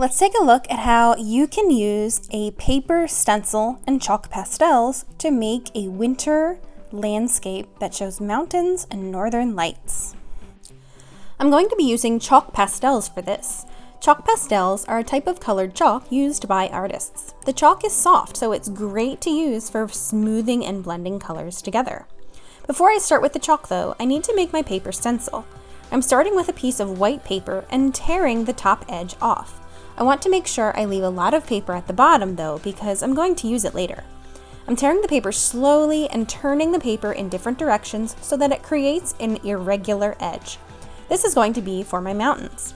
let's take a look at how you can use a paper stencil and chalk pastels to make a winter landscape that shows mountains and northern lights. I'm going to be using chalk pastels for this. Chalk pastels are a type of colored chalk used by artists. The chalk is soft, so it's great to use for smoothing and blending colors together. Before I start with the chalk though, I need to make my paper stencil. I'm starting with a piece of white paper and tearing the top edge off. I want to make sure I leave a lot of paper at the bottom though, because I'm going to use it later. I'm tearing the paper slowly and turning the paper in different directions so that it creates an irregular edge. This is going to be for my mountains.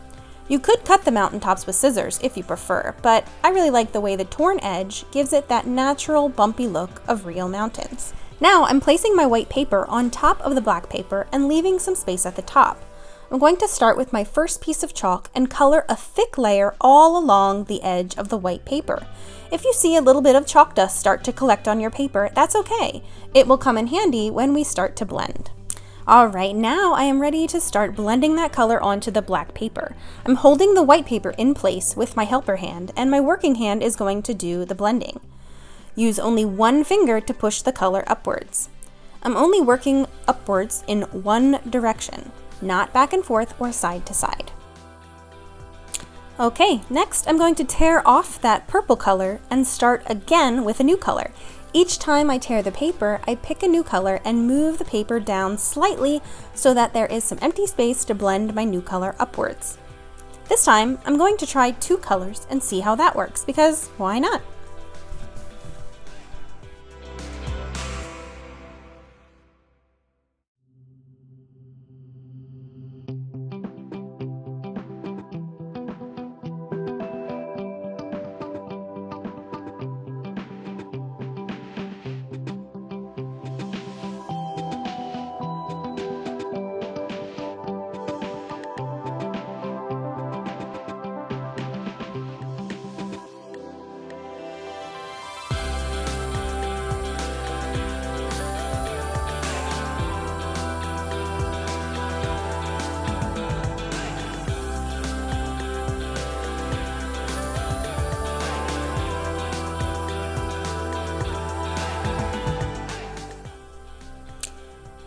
You could cut the mountaintops with scissors if you prefer, but I really like the way the torn edge gives it that natural bumpy look of real mountains. Now I'm placing my white paper on top of the black paper and leaving some space at the top. I'm going to start with my first piece of chalk and color a thick layer all along the edge of the white paper. If you see a little bit of chalk dust start to collect on your paper, that's okay. It will come in handy when we start to blend. Alright, now I am ready to start blending that color onto the black paper. I'm holding the white paper in place with my helper hand, and my working hand is going to do the blending. Use only one finger to push the color upwards. I'm only working upwards in one direction, not back and forth or side to side. Okay, next I'm going to tear off that purple color and start again with a new color. Each time I tear the paper, I pick a new color and move the paper down slightly so that there is some empty space to blend my new color upwards. This time, I'm going to try 2 colors and see how that works, because why not?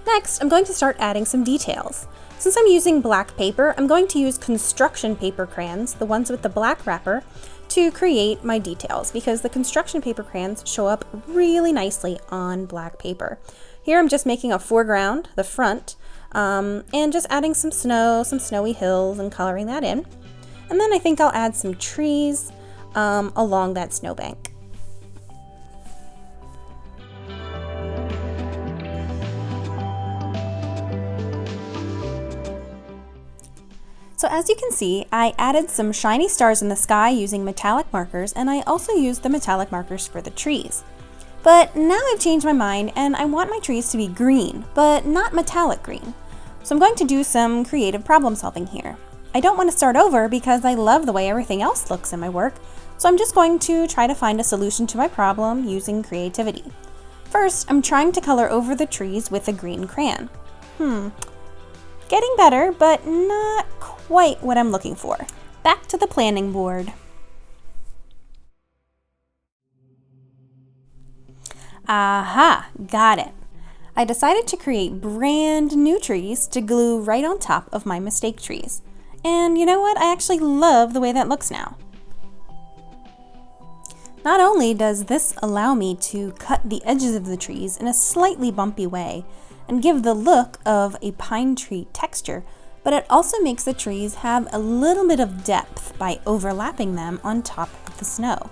Next, I'm going to start adding some details. Since I'm using black paper, I'm going to use construction paper crayons, the ones with the black wrapper, to create my details because the construction paper crayons show up really nicely on black paper. Here I'm just making a foreground, the front, and just adding some snow, some snowy hills, and coloring that in. And then I think I'll add some trees along that snowbank. So as you can see, I added some shiny stars in the sky using metallic markers, and I also used the metallic markers for the trees. But now I've changed my mind and I want my trees to be green, but not metallic green. So I'm going to do some creative problem solving here. I don't want to start over because I love the way everything else looks in my work, so I'm just going to try to find a solution to my problem using creativity. First, I'm trying to color over the trees with a green crayon. Getting better, but not quite what I'm looking for. Back to the planning board. Aha, got it. I decided to create brand new trees to glue right on top of my mistake trees. And you know what? I actually love the way that looks now. Not only does this allow me to cut the edges of the trees in a slightly bumpy way and give the look of a pine tree texture, but it also makes the trees have a little bit of depth by overlapping them on top of the snow.